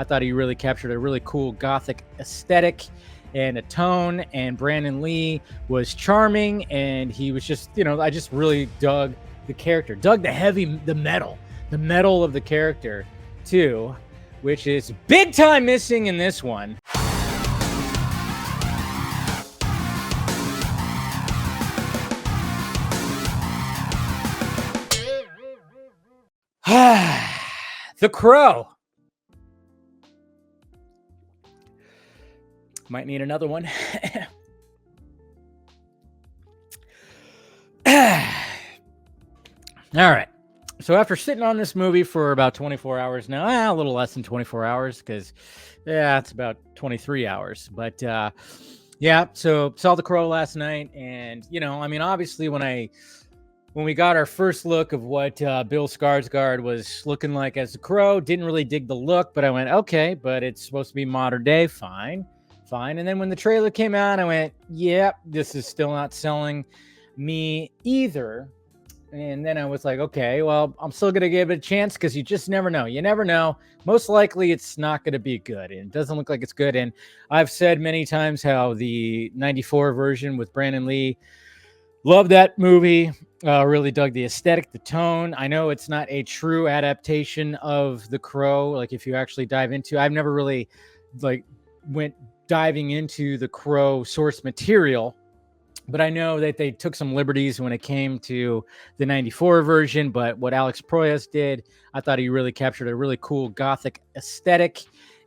I thought he really captured a really cool gothic aesthetic and a tone, and Brandon Lee was charming, and he was just, I just really dug the character, dug the metal of the character too, which is big time missing in this one. The Crow. Might need another one. All right. So after sitting on this movie for about 24 hours now, a little less than 24 hours because, it's about 23 hours. But so saw The Crow last night. And, obviously when we got our first look of what Bill Skarsgård was looking like as The Crow, didn't really dig the look, but I went, okay, but it's supposed to be modern day. Fine. And then when the trailer came out, I went, this is still not selling me either. And then I was like, okay, well, I'm still going to give it a chance because you just never know. You never know. Most likely it's not going to be good. And it doesn't look like it's good. And I've said many times how the 94 version with Brandon Lee, loved that movie. Really dug the aesthetic, the tone. I know it's not a true adaptation of The Crow. Like if you actually dive into, I've never really went diving into The Crow source material, but I know that they took some liberties when it came to the 94 version. But what Alex Proyas did, I thought he really captured a really cool gothic aesthetic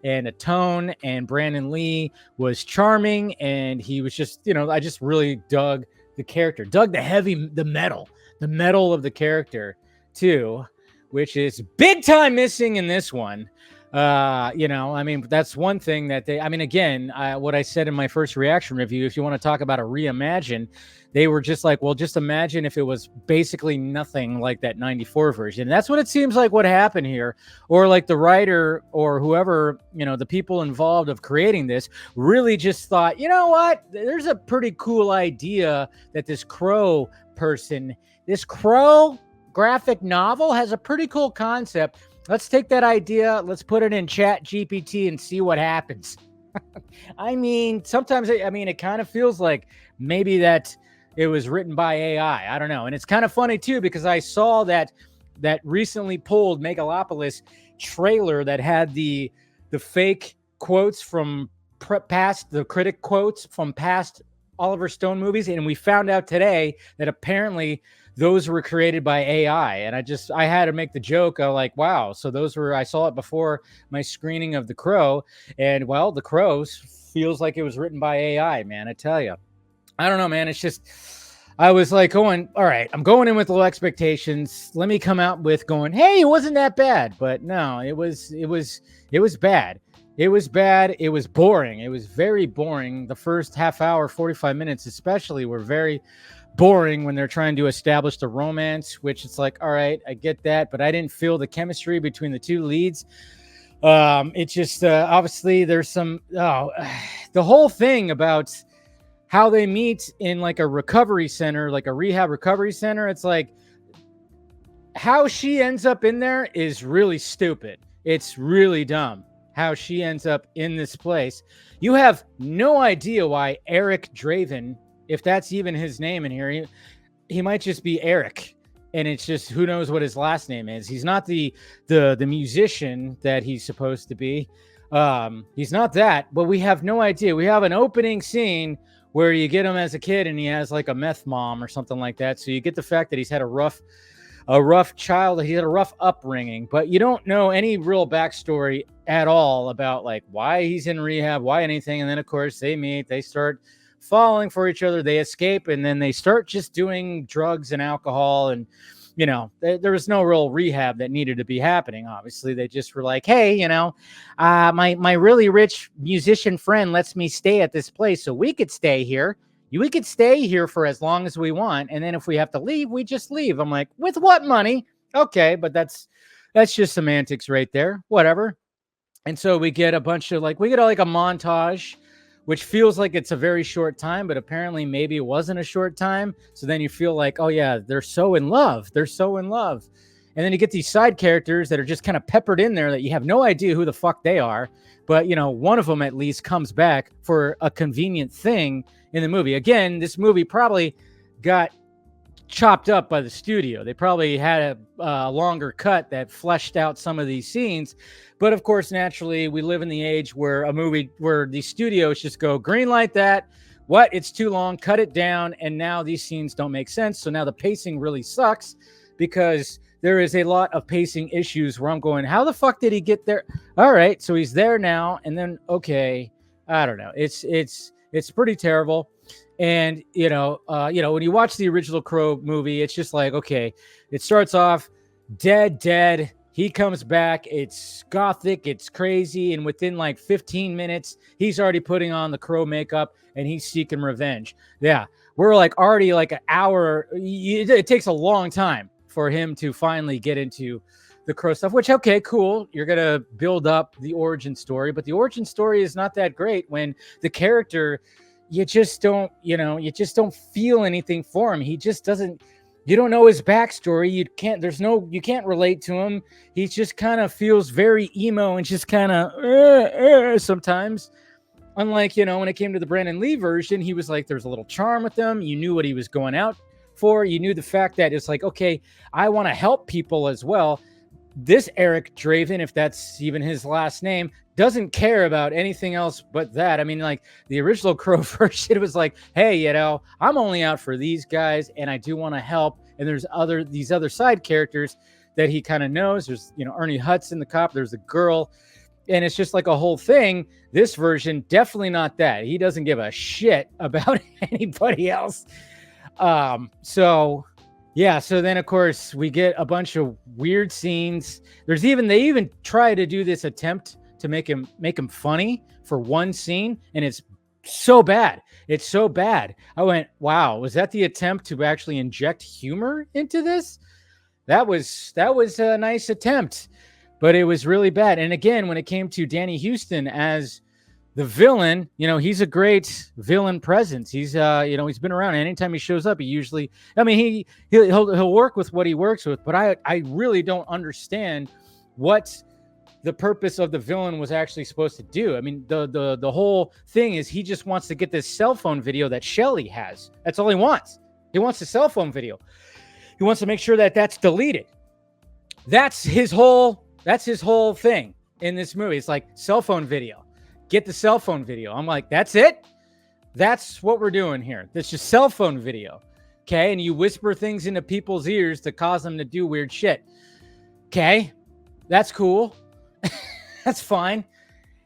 and a tone, and Brandon Lee was charming, and he was just, I just really dug the character, dug the metal of the character too, which is big time missing in this one. That's one thing that what I said in my first reaction review, if you want to talk about a reimagine, they were just like, well, just imagine if it was basically nothing like that 94 version. And that's what it seems like what happened here. Or like the writer or whoever, the people involved of creating this really just thought, you know what, there's a pretty cool idea that this Crow graphic novel has a pretty cool concept. Let's take that idea, let's put it in Chat GPT and see what happens. Sometimes it kind of feels like maybe that it was written by AI. I don't know. And it's kind of funny too, because I saw that recently pulled Megalopolis trailer that had the fake quotes from the critic quotes from past Oliver Stone movies. And we found out today that apparently those were created by AI. And I had to make the joke of like, wow. So I saw it before my screening of The Crow, and well, The Crow feels like it was written by AI, man. I tell you, I don't know, man. It's just, I was like all right, I'm going in with low expectations. Let me come out with going, hey, it wasn't that bad. But no, it was bad. It was bad. It was boring. It was very boring. The first half hour, 45 minutes, especially, were very boring when they're trying to establish the romance, which it's like, all right, I get that, but I didn't feel the chemistry between the two leads. It's just obviously there's some the whole thing about how they meet in like a recovery center, like a rehab recovery center. It's like how she ends up in there is really stupid. It's really dumb how she ends up in this place. You have no idea why Eric Draven, if that's even his name in here, he might just be Eric, and it's just who knows what his last name is. He's not the musician that he's supposed to be. He's not that, but we have no idea. We have an opening scene where you get him as a kid and he has like a meth mom or something like that. So you get the fact that he's had a rough child, he had a rough upbringing, but you don't know any real backstory at all about like why he's in rehab, why anything. And then of course they meet, they start falling for each other, they escape, and then they start just doing drugs and alcohol. And there was no real rehab that needed to be happening. Obviously they just were like, hey, my really rich musician friend lets me stay at this place so we could stay here. We could stay here for as long as we want, and then if we have to leave, we just leave. I'm like, with what money? Okay, but that's just semantics right there. Whatever. And so we get a montage, which feels like it's a very short time, but apparently maybe it wasn't a short time. So then you feel like, oh yeah, they're so in love. And then you get these side characters that are just kind of peppered in there that you have no idea who the fuck they are. But, one of them at least comes back for a convenient thing in the movie. Again, this movie probably got chopped up by the studio. They probably had a longer cut that fleshed out some of these scenes. But of course, naturally, we live in the age where the studios just go, green light that. What? It's too long. Cut it down. And now these scenes don't make sense. So now the pacing really sucks because there is a lot of pacing issues where I'm going, how the fuck did he get there? All right, so he's there now, and then okay, I don't know. It's pretty terrible. And when you watch the original Crow movie, it's just like, okay, it starts off dead. He comes back. It's gothic. It's crazy. And within like 15 minutes, he's already putting on the Crow makeup and he's seeking revenge. Yeah, we're like already like an hour. It takes a long time for him to finally get into the Crow stuff, which, okay, cool. You're going to build up the origin story, but the origin story is not that great when the character, you just don't feel anything for him. He just doesn't, you don't know his backstory. You can't relate to him. He just kind of feels very emo and just kind of sometimes. Unlike, when it came to the Brandon Lee version, he was like, there's a little charm with him. You knew what he was going out for. You knew the fact that it's like, okay, I want to help people as well. This Eric Draven, if that's even his last name, doesn't care about anything else but that. I mean, like the original Crow version, it was like, hey, I'm only out for these guys and I do want to help. And there's these other side characters that he kind of knows. There's, Ernie Hudson, the cop, there's a girl, and it's just like a whole thing. This version, definitely not that. He doesn't give a shit about anybody else. So then of course we get a bunch of weird scenes. They even try to do this attempt to make him funny for one scene, and it's so bad. It's so bad. I went, wow, was that the attempt to actually inject humor into this? That was a nice attempt, but it was really bad. And again, when it came to Danny Houston as the villain, he's a great villain presence. He's he's been around. Anytime he shows up, he usually, he'll work with what he works with, but I really don't understand what the purpose of the villain was actually supposed to do. I mean, the whole thing is he just wants to get this cell phone video that Shelley has. That's all he wants. He wants the cell phone video. He wants to make sure that that's deleted. That's his whole thing in this movie. It's like cell phone video. Get the cell phone video. I'm like, that's it? That's what we're doing here. That's just cell phone video. Okay. And you whisper things into people's ears to cause them to do weird shit. Okay. That's cool. That's fine.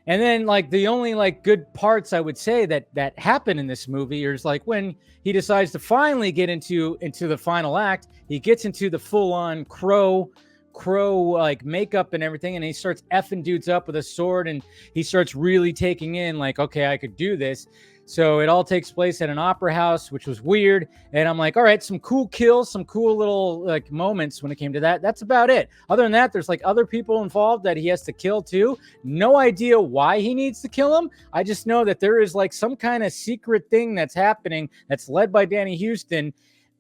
And then like the only like good parts I would say that happen in this movie is like when he decides to finally get into the final act, he gets into the full on crow like makeup and everything, and he starts effing dudes up with a sword, and he starts really taking in like, okay, I could do this. So it all takes place at an opera house, which was weird. And I'm like, all right, some cool kills, some cool little like moments when it came to that. That's about it. Other than that, there's like other people involved that he has to kill too. No idea why he needs to kill them. I just know that there is like some kind of secret thing that's happening that's led by Danny Houston.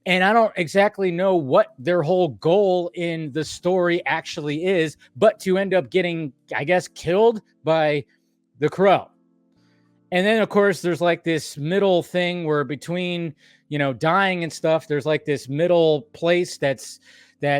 And I don't exactly know what their whole goal in the story actually is, but to end up getting, I guess, killed by the Crow. And then, of course, there's like this middle thing where between, dying and stuff, there's like this middle place that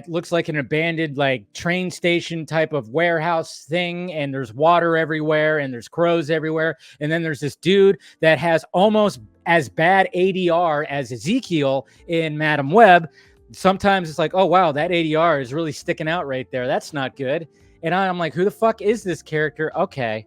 looks like an abandoned like train station type of warehouse thing. And there's water everywhere and there's crows everywhere. And then there's this dude that has almost as bad ADR as Ezekiel in Madam Web. Sometimes it's like, oh, wow, that ADR is really sticking out right there. That's not good. And I'm like, who the fuck is this character? Okay.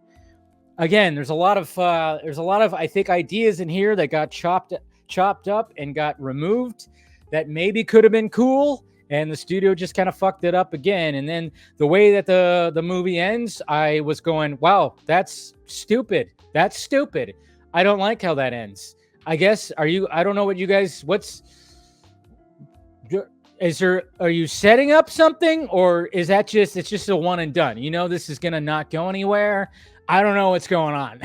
Again, there's a lot of I think ideas in here that got chopped up and got removed that maybe could have been cool, and the studio just kind of fucked it up again. And then the way that the movie ends, I was going, wow, that's stupid. That's stupid. I don't like how that ends. I guess I don't know what you guys are you setting up something, or is that it's just a one and done? This is gonna not go anywhere. I don't know what's going on.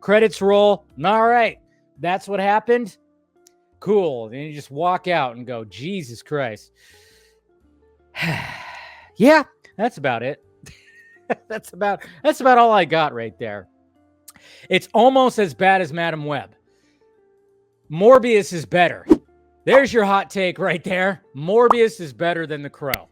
Credits roll. All right. That's what happened. Cool. Then you just walk out and go, Jesus Christ. Yeah, that's about it. That's about all I got right there. It's almost as bad as Madam Web. Morbius is better. There's your hot take right there. Morbius is better than The Crow.